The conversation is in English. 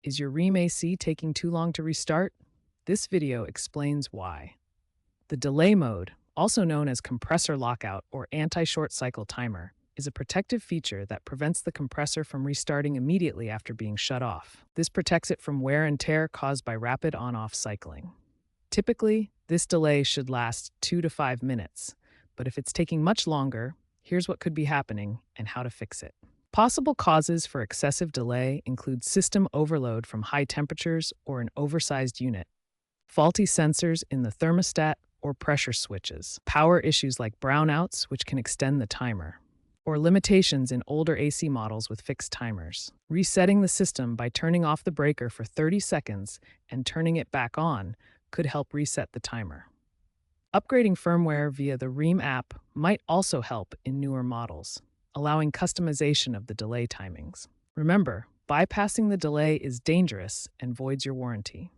Is your Rheem AC taking too long to restart? This video explains why. The delay mode, also known as compressor lockout or anti-short cycle timer, is a protective feature that prevents the compressor from restarting immediately after being shut off. This protects it from wear and tear caused by rapid on-off cycling. Typically, this delay should last 2 to 5 minutes, but if it's taking much longer, here's what could be happening and how to fix it. Possible causes for excessive delay include system overload from high temperatures or an oversized unit, faulty sensors in the thermostat or pressure switches, power issues like brownouts, which can extend the timer, or limitations in older AC models with fixed timers. Resetting the system by turning off the breaker for 30 seconds and turning it back on could help reset the timer. Upgrading firmware via the Rheem app might also help in newer models, allowing customization of the delay timings. Remember, bypassing the delay is dangerous and voids your warranty.